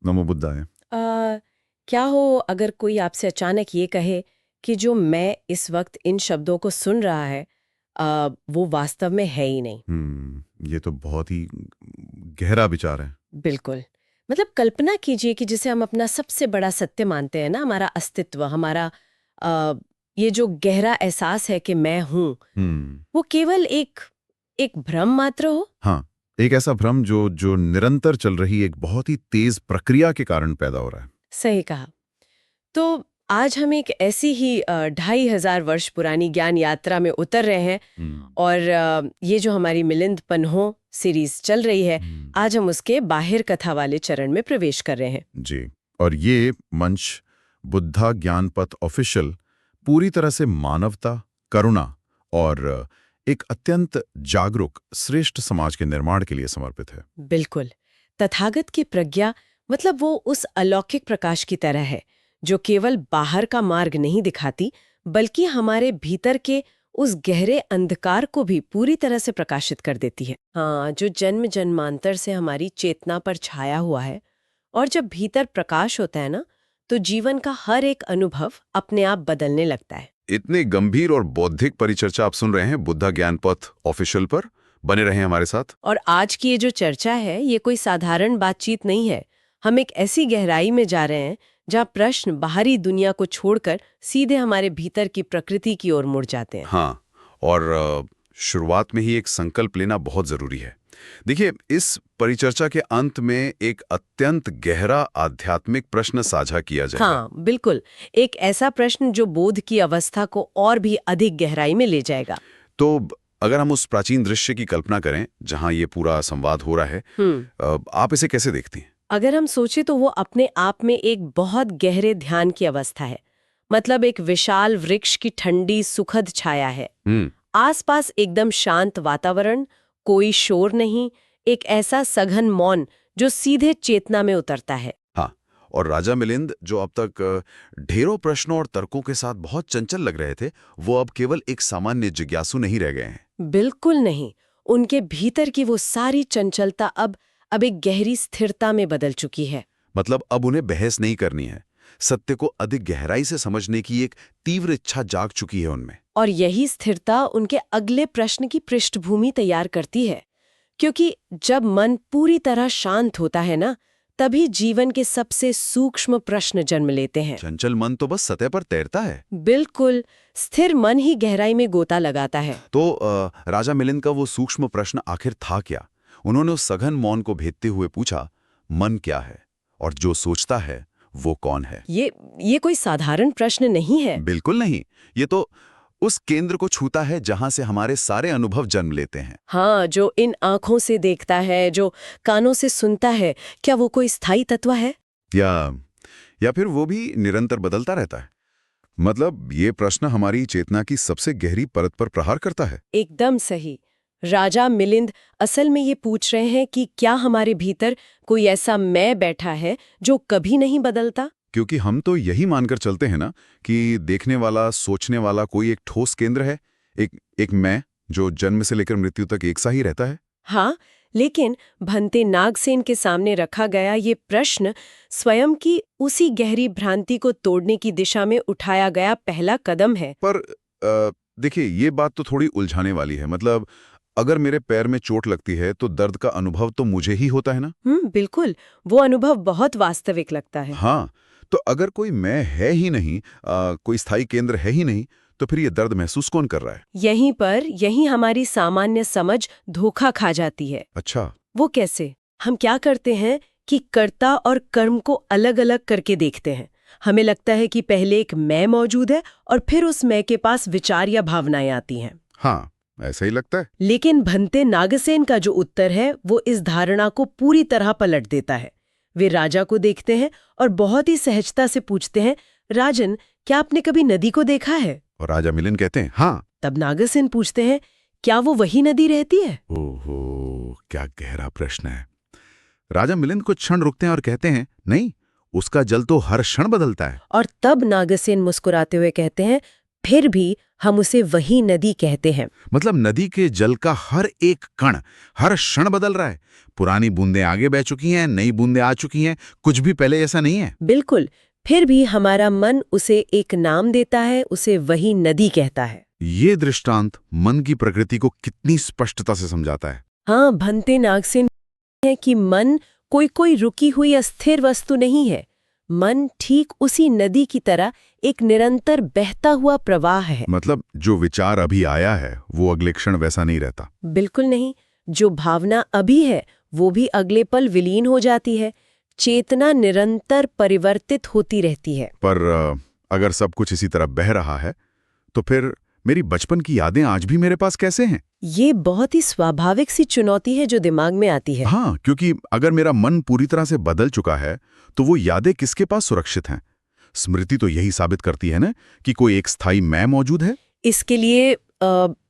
नमो बुद्धाय। क्या हो अगर कोई आपसे अचानक ये कहे कि जो मैं इस वक्त इन शब्दों को सुन रहा है वो वास्तव में है ही नहीं। ये तो बहुत ही गहरा विचार है। बिल्कुल। मतलब कल्पना कीजिए कि जिसे हम अपना सबसे बड़ा सत्य मानते हैं ना, हमारा अस्तित्व, हमारा अ, ये जो गहरा एहसास है कि मैं हूं, हम्म। वो केवल एक एक भ्रम मात्र हो। हाँ, एक ऐसा भ्रम जो जो निरंतर चल रही एक बहुत ही तेज प्रक्रिया के कारण पैदा हो रहा है। सही कहा। तो आज हम एक ऐसी ही 2500 वर्ष पुरानी ज्ञान यात्रा में उतर रहे हैं। हम्म। और ये जो हमारी मिलिंद पन्हों सीरीज चल रही है, आज हम उसके बाहिर कथा वाले चरण में प्रवेश कर रहे हैं। जी। और ये मंच बुद्धा ज्ञान पथ ऑफिशियल पूरी तरह से मानवता, करुणा और एक अत्यंत जागरूक श्रेष्ठ समाज के निर्माण के लिए समर्पित है। बिल्कुल। तथागत की प्रज्ञा मतलब वो उस अलौकिक प्रकाश की तरह है जो केवल बाहर का मार्ग नहीं दिखाती, बल्कि हमारे भीतर के उस गहरे अंधकार को भी पूरी तरह से प्रकाशित कर देती है। हाँ, जो जन्म जन्मांतर से हमारी चेतना पर छाया हुआ है। और जब भीतर प्रकाश होता है ना, तो जीवन का हर एक अनुभव अपने आप बदलने लगता है। इतनी गंभीर और बौद्धिक परिचर्चा आप सुन रहे हैं बुद्धा ज्ञान पथ ऑफिशियल पर। बने रहे हमारे साथ। और आज की ये जो चर्चा है, ये कोई साधारण बातचीत नहीं है। हम एक ऐसी गहराई में जा रहे हैं जहाँ प्रश्न बाहरी दुनिया को छोड़कर सीधे हमारे भीतर की प्रकृति की ओर मुड़ जाते हैं। हाँ, और शुरुआत में ही एक संकल्प लेना बहुत जरूरी है। देखिए, इस परिचर्चा के अंत में एक अत्यंत गहरा आध्यात्मिक प्रश्न साझा किया जाएगा। हाँ, बिल्कुल। एक ऐसा प्रश्न जो बोध की अवस्था को और भी अधिक गहराई में ले जाएगा। तो अगर हम उस प्राचीन दृश्य की कल्पना करें जहां ये पूरा संवाद हो रहा है, आप इसे कैसे देखती हैं? अगर हम सोचे तो वो अपने आप में एक बहुत गहरे ध्यान की अवस्था है। मतलब एक विशाल वृक्ष की ठंडी सुखद छाया है। आसपास एकदम शांत वातावरण, कोई शोर नहीं, एक ऐसा सघन मौन जो सीधे चेतना में उतरता है। हाँ, और राजा मिलिंद जो अब तक ढेरों प्रश्नों और तर्कों के साथ बहुत चंचल लग रहे थे, वो अब केवल एक सामान्य जिज्ञासु नहीं रह गए हैं। बिल्कुल नहीं। उनके भीतर की वो सारी चंचलता अब एक गहरी स्थिरता में बदल चुकी है। मतलब अब उन्हें बहस नहीं करनी है, सत्य को अधिक गहराई से समझने की एक तीव्र इच्छा जाग चुकी है उनमें। और यही स्थिरता उनके अगले प्रश्न की पृष्ठभूमि तैयार करती है। क्योंकि जब मन पूरी तरह शांत होता है ना, तभी जीवन के सबसे सूक्ष्म प्रश्न जन्म लेते हैं। चंचल मन तो बस सतह पर तैरता है। बिल्कुल। स्थिर मन ही गहराई में गोता लगाता है। तो राजा मिलिंद का वो सूक्ष्म प्रश्न आखिर था क्या? उन्होंने उस सघन मौन को भेदते हुए पूछा, मन क्या है और जो सोचता है वो कौन है? ये कोई साधारण प्रश्न नहीं है। बिल्कुल नहीं। ये तो उस केंद्र को छूता है जहां से हमारे सारे अनुभव जन्म लेते हैं। हाँ, जो इन आंखों से देखता है, जो कानों से सुनता है, क्या वो कोई स्थायी तत्व है? या फिर वो भी निरंतर बदलता रहता है? मतलब ये प्रश्न हमारी चेतना की सबसे गहरी परत पर प्रहार करता है। एकदम सही। राजा मिलिंद असल में ये पूछ रहे हैं कि क्या हमारे भीतर कोई ऐसा मैं बैठा है जो कभी नहीं बदलता? क्योंकि हम तो यही मानकर चलते हैं ना कि देखने वाला, सोचने वाला कोई एक ठोस केंद्र है, एक मैं जो जन्म से लेकर मृत्यु तक एक सा ही रहता है। हाँ, लेकिन भंते नागसेन के सामने रखा गया ये प्रश्न स्वयं की उसी गहरी भ्रांति को तोड़ने की दिशा में उठाया गया पहला कदम है। पर देखिए, ये बात तो थोड़ी उलझाने वाली है। मतलब अगर मेरे पैर में चोट लगती है तो दर्द का अनुभव तो मुझे ही होता है ना? बिल्कुल। वो अनुभव बहुत वास्तविक लगता है। हाँ, तो अगर कोई मैं है ही नहीं, कोई स्थायी केंद्र है ही नहीं, तो फिर ये दर्द महसूस कौन कर रहा है? यहीं हमारी सामान्य समझ धोखा खा जाती है। अच्छा। वो कैसे? हम क्या करते हैं कि कर्ता और कर्म को अलग अलग करके देखते हैं। हमें लगता है कि पहले एक मैं मौजूद है और फिर उस मैं के पास विचार या भावनाएं आती हैं। हाँ, ऐसा ही लगता है। लेकिन भंते नागसेन का जो उत्तर है वो इस धारणा को पूरी तरह पलट देता है। वे राजा को देखते हैं और बहुत ही सहजता से पूछते हैं, राजन, क्या आपने कभी नदी को देखा है? और राजा मिलिंद कहते हैं, हाँ। तब नागसेन पूछते हैं, क्या वो वही नदी रहती है? ओहो, क्या गहरा प्रश्न है। राजा मिलिंद कुछ क्षण रुकते हैं और कहते हैं, नहीं, उसका जल तो हर क्षण बदलता है। और तब नागसेन मुस्कुराते हुए कहते हैं, फिर भी हम उसे वही नदी कहते हैं। मतलब नदी के जल का हर एक कण, हर क्षण बदल रहा है। पुरानी बूंदें आगे बह चुकी हैं, नई बूंदें आ चुकी हैं, कुछ भी पहले ऐसा नहीं है। बिल्कुल। फिर भी हमारा मन उसे एक नाम देता है, उसे वही नदी कहता है। ये दृष्टांत मन की प्रकृति को कितनी स्पष्टता से समझाता है। हाँ, भंते नागसेन है कि मन कोई रुकी हुई अस्थिर वस्तु नहीं है। मन ठीक उसी नदी की तरह एक निरंतर बहता हुआ प्रवाह है। मतलब जो विचार अभी आया है वो अगले क्षण वैसा नहीं रहता। बिल्कुल नहीं। जो भावना अभी है वो भी अगले पल विलीन हो जाती है। चेतना निरंतर परिवर्तित होती रहती है। पर अगर सब कुछ इसी तरह बह रहा है तो फिर मेरी बचपन की यादें आज भी मेरे पास कैसे हैं? ये बहुत ही स्वाभाविक सी चुनौती है जो दिमाग में आती है। हाँ, क्योंकि अगर मेरा मन पूरी तरह से बदल चुका है तो वो यादें किसके पास सुरक्षित हैं? स्मृति तो यही साबित करती है ना कि कोई एक स्थायी मैं मौजूद है। इसके लिए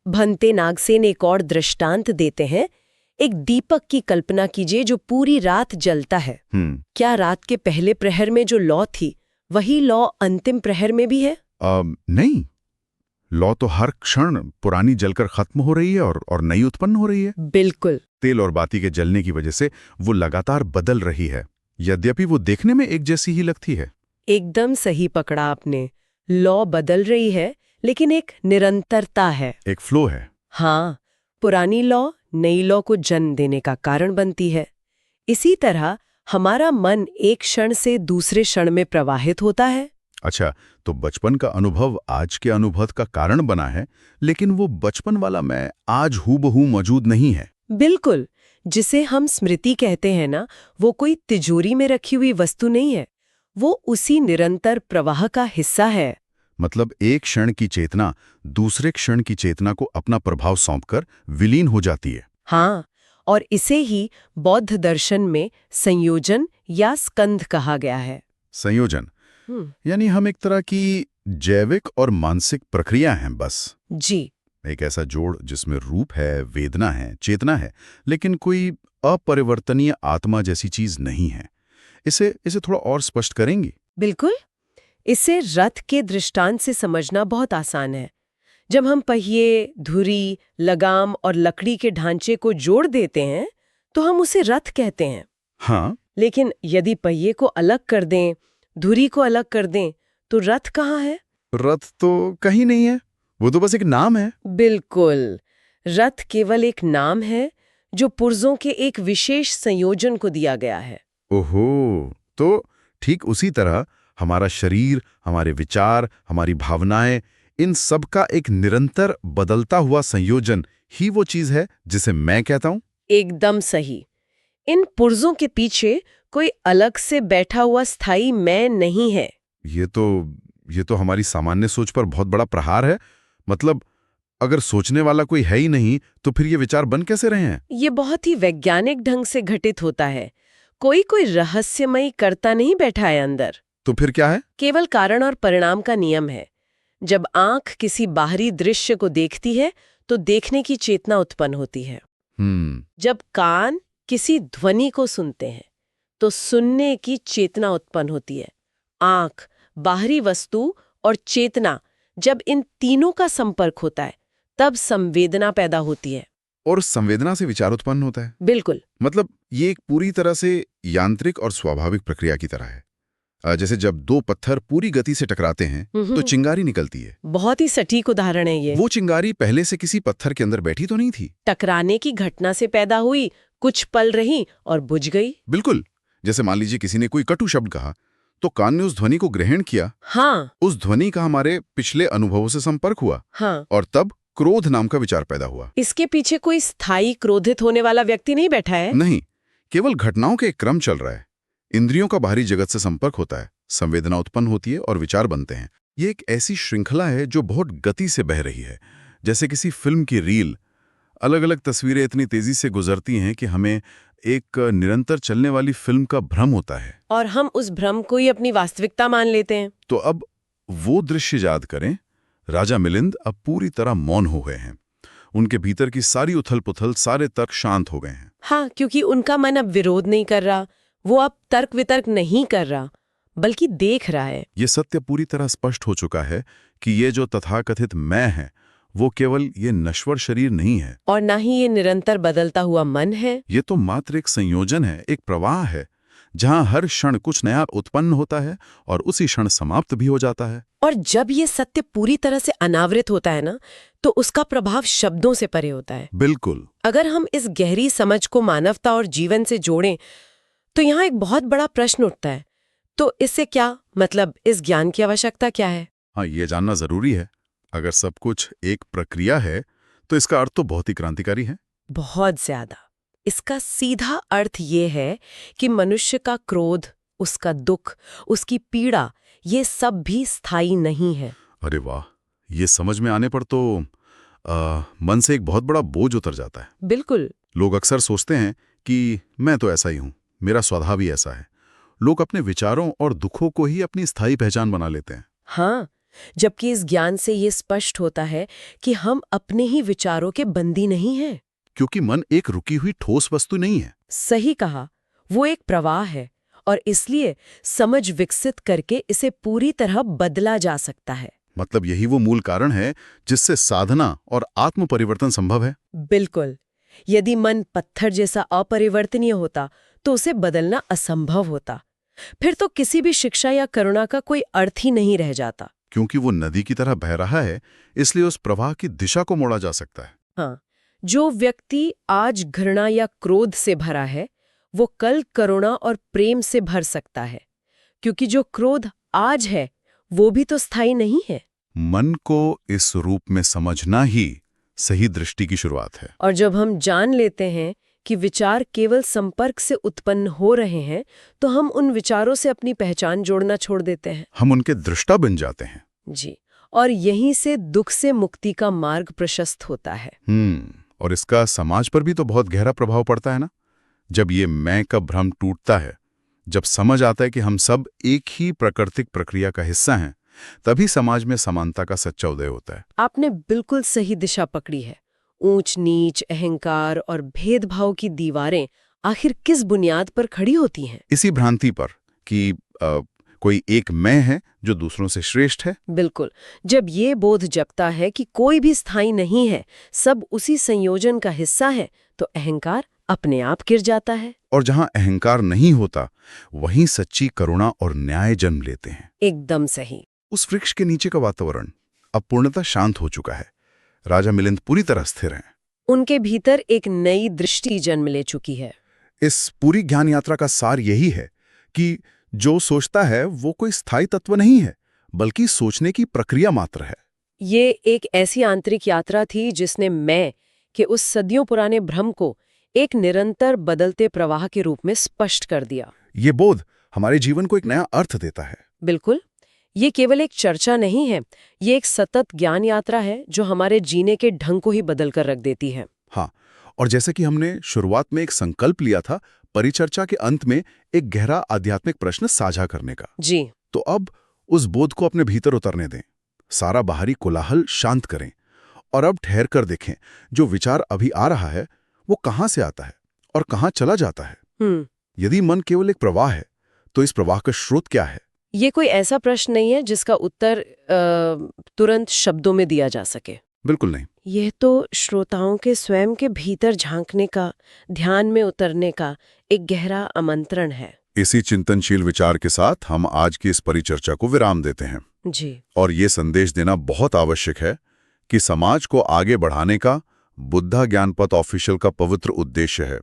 भंते नागसेन एक और दृष्टांत देते हैं। एक दीपक की कल्पना कीजिए जो पूरी रात जलता है। क्या रात के पहले प्रहर में जो लौ थी वही लौ अंतिम प्रहर में भी है? नहीं, लौ तो हर क्षण पुरानी जलकर खत्म हो रही है और नई उत्पन्न हो रही है। बिल्कुल। तेल और बाती के जलने की वजह से वो लगातार बदल रही है, यद्यपि वो देखने में एक जैसी ही लगती है। एकदम सही पकड़ा आपने। लौ बदल रही है लेकिन एक निरंतरता है, एक फ्लो है। हाँ, पुरानी लौ नई लौ को जन्म देने का कारण बनती है। इसी तरह हमारा मन एक क्षण से दूसरे क्षण में प्रवाहित होता है। अच्छा, तो बचपन का अनुभव आज के अनुभव का कारण बना है, लेकिन वो बचपन वाला मैं आज हूबहू मौजूद नहीं है। बिल्कुल। जिसे हम स्मृति कहते हैं ना, वो कोई तिजोरी में रखी हुई वस्तु नहीं है। वो उसी निरंतर प्रवाह का हिस्सा है। मतलब एक क्षण की चेतना दूसरे क्षण की चेतना को अपना प्रभाव सौंपकर विलीन हो जाती है। हाँ, और इसे ही बौद्ध दर्शन में संयोजन या स्कंध कहा गया है। संयोजन यानी हम एक तरह की जैविक और मानसिक प्रक्रिया हैं बस। जी। एक ऐसा जोड़ जिसमें रूप है, वेदना है, चेतना है, लेकिन कोई अपरिवर्तनीय आत्मा जैसी चीज नहीं है। इसे थोड़ा और स्पष्ट करेंगी? बिल्कुल। इसे रथ के दृष्टांत से समझना बहुत आसान है। जब हम पहिए, धुरी, लगाम और लकड़ी के ढांचे को जोड़ देते हैं तो हम उसे रथ कहते हैं। हाँ। लेकिन यदि पहिए को अलग कर दें, धुरी को अलग कर दें, तो रथ कहाँ है? रथ तो कहीं नहीं है, वो तो बस एक नाम है। बिल्कुल। रथ केवल एक नाम है जो पुर्जों के एक विशेष संयोजन को दिया गया है। ओहो, तो ठीक उसी तरह हमारा शरीर, हमारे विचार, हमारी भावनाएं, इन सब का एक निरंतर बदलता हुआ संयोजन ही वो चीज है जिसे मैं कहता हूं। एकदम सही। इन पुर्जों के पीछे कोई अलग से बैठा हुआ स्थायी मैं नहीं है। ये तो हमारी सामान्य सोच पर बहुत बड़ा प्रहार है। मतलब अगर सोचने वाला कोई है ही नहीं तो फिर ये विचार बन कैसे रहे हैं? ये बहुत ही वैज्ञानिक ढंग से घटित होता है। कोई रहस्यमयी कर्ता नहीं बैठा है अंदर। तो फिर क्या है? केवल कारण और परिणाम का नियम है। जब आंख किसी बाहरी दृश्य को देखती है तो देखने की चेतना उत्पन्न होती है। जब कान किसी ध्वनि को सुनते हैं तो सुनने की चेतना उत्पन्न होती है। आंख, बाहरी वस्तु और चेतना, जब इन तीनों का संपर्क होता है तब संवेदना पैदा होती है। और संवेदना से विचार उत्पन्न होता है। बिल्कुल। मतलब ये एक पूरी तरह से यांत्रिक और स्वाभाविक प्रक्रिया की तरह है। जैसे जब दो पत्थर पूरी गति से टकराते हैं तो चिंगारी निकलती है। बहुत ही सटीक उदाहरण है ये। वो चिंगारी पहले से किसी पत्थर के अंदर बैठी तो नहीं थी। टकराने की घटना से पैदा हुई, कुछ पल रही और बुझ गई। बिल्कुल। जैसे मान लीजिए किसी ने कोई कटु शब्द कहा तो कान ने उस ध्वनि को ग्रहण किया। हाँ। उस ध्वनि का हमारे पिछले अनुभवों से संपर्क हुआ। हाँ। और तब क्रोध नाम का विचार पैदा हुआ। इसके पीछे कोई स्थायी क्रोधित होने वाला व्यक्ति नहीं बैठा है। नहीं, केवल घटनाओं के एक क्रम चल रहा है। इंद्रियों का बाहरी जगत से संपर्क होता है, संवेदना उत्पन्न होती है और विचार बनते हैं। ये एक ऐसी श्रृंखला है जो बहुत गति से बह रही है, जैसे किसी फिल्म की रील। अलग अलग तस्वीरें इतनी तेजी से गुजरती हैं कि हमें एक निरंतर चलने वाली फिल्म का भ्रम होता है और हम उस भ्रम को ही अपनी वास्तविकता मान लेते हैं। तो अब वो दृश्य याद करें। राजा मिलिंद अब पूरी तरह मौन हो गए हैं। उनके भीतर की सारी उथल पुथल, सारे तर्क शांत हो गए हैं। हाँ, क्योंकि उनका मन अब विरोध नहीं कर रहा, वो अब तर्क वितर्क नहीं कर रहा। बल्कि देख रहा है। ये सत्य पूरी तरह स्पष्ट हो चुका है कि ये जो तथाकथित मैं है वो केवल ये नश्वर शरीर नहीं है, और ना ही ये निरंतर बदलता हुआ मन है। ये तो मात्र एक संयोजन है, एक प्रवाह है जहां हर क्षण कुछ नया उत्पन्न होता है और उसी क्षण समाप्त भी हो जाता है। और जब ये सत्य पूरी तरह से अनावृत होता है ना, तो उसका प्रभाव शब्दों से परे होता है। बिल्कुल। अगर हम इस गहरी समझ को मानवता और जीवन से जोड़ें, तो यहाँ एक बहुत बड़ा प्रश्न उठता है, तो इससे क्या मतलब, इस ज्ञान की आवश्यकता क्या है? हाँ, ये जानना जरूरी है। अगर सब कुछ एक प्रक्रिया है तो इसका अर्थ तो बहुत ही क्रांतिकारी है। बहुत ज्यादा। इसका सीधा अर्थ ये है कि मनुष्य का क्रोध, उसका दुख, उसकी पीड़ा, ये सब भी स्थायी नहीं है। अरे वाह, ये समझ में आने पर तो मन से एक बहुत बड़ा बोझ उतर जाता है। बिल्कुल। लोग अक्सर सोचते हैं कि मैं तो ऐसा ही हूं, मेरा स्वभाव ही ऐसा है। लोग अपने विचारों और दुखों को ही अपनी स्थायी पहचान बना लेते हैं। हाँ, जबकि इस ज्ञान से ये स्पष्ट होता है कि हम अपने ही विचारों के बंदी नहीं हैं। क्योंकि मन एक रुकी हुई ठोस वस्तु नहीं है। सही कहा, वो एक प्रवाह है, और इसलिए समझ विकसित करके इसे पूरी तरह बदला जा सकता है। मतलब यही वो मूल कारण है जिससे साधना और आत्म परिवर्तन संभव है। बिल्कुल। यदि मन पत्थर जैसा अपरिवर्तनीय होता तो उसे बदलना असंभव होता। फिर तो किसी भी शिक्षा या करुणा का कोई अर्थ ही नहीं रह जाता। क्योंकि वो नदी की तरह बह रहा है, इसलिए उस प्रवाह की दिशा को मोड़ा जा सकता है। हाँ, जो व्यक्ति आज घृणा या क्रोध से भरा है, वो कल करुणा और प्रेम से भर सकता है, क्योंकि जो क्रोध आज है वो भी तो स्थायी नहीं है। मन को इस रूप में समझना ही सही दृष्टि की शुरुआत है। और जब हम जान लेते हैं कि विचार केवल संपर्क से उत्पन्न हो रहे हैं, तो हम उन विचारों से अपनी पहचान जोड़ना छोड़ देते हैं। हम उनके दृष्टा बन जाते हैं। जी, और यहीं से दुख से मुक्ति का मार्ग प्रशस्त होता है। और इसका समाज पर भी तो बहुत गहरा प्रभाव पड़ता है ना। जब ये मैं का भ्रम टूटता है, जब समझ आता है कि हम सब एक ही प्राकृतिक प्रक्रिया का हिस्सा हैं, तभी समाज में समानता का सच्चा उदय होता है। आपने बिल्कुल सही दिशा पकड़ी है। ऊंच नीच, अहंकार और भेदभाव की दीवारें आखिर किस बुनियाद पर खड़ी होती हैं? इसी भ्रांति पर कि कोई एक मैं है जो दूसरों से श्रेष्ठ है। बिल्कुल। जब ये बोध जगता है कि कोई भी स्थायी नहीं है, सब उसी संयोजन का हिस्सा है, तो अहंकार अपने आप गिर जाता है। और जहां अहंकार नहीं होता, वहीं सच्ची करुणा और न्याय जन्म लेते हैं। एकदम सही। उस वृक्ष के नीचे का वातावरण अब पूर्णतः शांत हो चुका है। राजा मिलिंद पूरी तरह स्थिर हैं। उनके भीतर एक नई दृष्टि जन्म ले चुकी है। इस पूरी ज्ञान यात्रा का सार यही है कि जो सोचता है वो कोई स्थायी तत्व नहीं है, बल्कि सोचने की प्रक्रिया मात्र है। ये एक ऐसी आंतरिक यात्रा थी जिसने मैं के उस सदियों पुराने भ्रम को एक निरंतर बदलते प्रवाह के रूप में स्पष्ट कर दिया। ये बोध हमारे जीवन को एक नया अर्थ देता है। बिल्कुल। ये केवल एक चर्चा नहीं है, ये एक सतत ज्ञान यात्रा है जो हमारे जीने के ढंग को ही बदल कर रख देती है। हाँ, और जैसे कि हमने शुरुआत में एक संकल्प लिया था, परिचर्चा के अंत में एक गहरा आध्यात्मिक प्रश्न साझा करने का। जी। तो अब उस बोध को अपने भीतर उतरने दें, सारा बाहरी कोलाहल शांत करें और अब ठहर कर देखें जो विचार अभी आ रहा है वो कहाँ से आता है और कहाँ चला जाता है। यदि मन केवल एक प्रवाह है, तो इस प्रवाह का स्रोत क्या है? ये कोई ऐसा प्रश्न नहीं है जिसका उत्तर तुरंत शब्दों में दिया जा सके। बिल्कुल नहीं। यह तो श्रोताओं के स्वयं के भीतर झांकने का, ध्यान में उतरने का एक गहरा आमंत्रण है। इसी चिंतनशील विचार के साथ हम आज की इस परिचर्चा को विराम देते हैं। जी। और ये संदेश देना बहुत आवश्यक है कि समाज को आगे बढ़ाने का बुद्धा ज्ञानपथ ऑफिशियल का पवित्र उद्देश्य है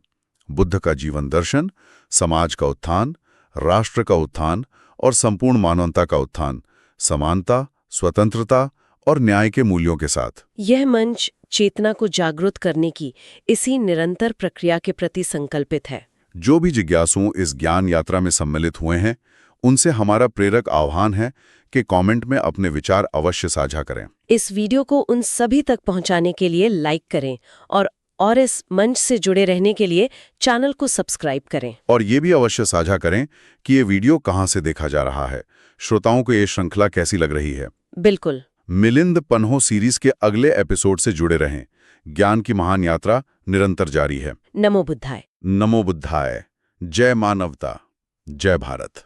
बुद्ध का जीवन दर्शन, समाज का उत्थान, राष्ट्र का उत्थान और संपूर्ण मानवता का उत्थान, समानता, स्वतंत्रता और न्याय के मूल्यों के साथ। यह मंच चेतना को जागरूक करने की इसी निरंतर प्रक्रिया के प्रति संकल्पित है। जो भी जिज्ञासु इस ज्ञान यात्रा में सम्मिलित हुए हैं, उनसे हमारा प्रेरक आह्वान है कि कमेंट में अपने विचार अवश्य साझा करें। इस वीडियो को उन सभी तक पहुंचाने के लिए लाइक करें और इस मंच से जुड़े रहने के लिए चैनल को सब्सक्राइब करें। और ये भी अवश्य साझा करें कि ये वीडियो कहाँ से देखा जा रहा है, श्रोताओं को ये श्रृंखला कैसी लग रही है। बिल्कुल। मिलिंद पन्हो सीरीज के अगले एपिसोड से जुड़े रहें। ज्ञान की महान यात्रा निरंतर जारी है। नमो बुद्धाय। नमो बुद्धाय। जय मानवता, जय भारत।